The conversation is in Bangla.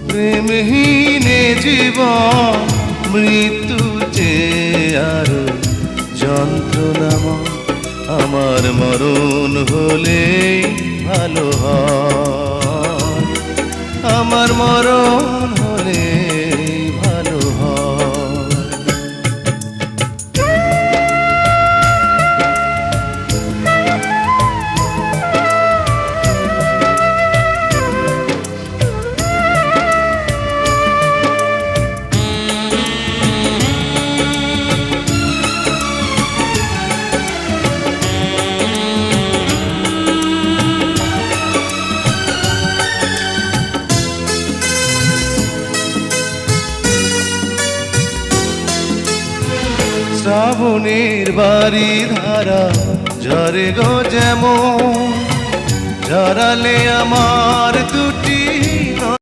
প্রেমহীনে জীবন মৃত্যু চেয়ে আরো যন্ত্রণাময়। আমার মরণ হলেই ভালো হয়, আমার মরণ হলেই ভালো হয়। শ্রাবণের বাড়ি ধারা ঝরে গো যেমন, ঝরালে আমার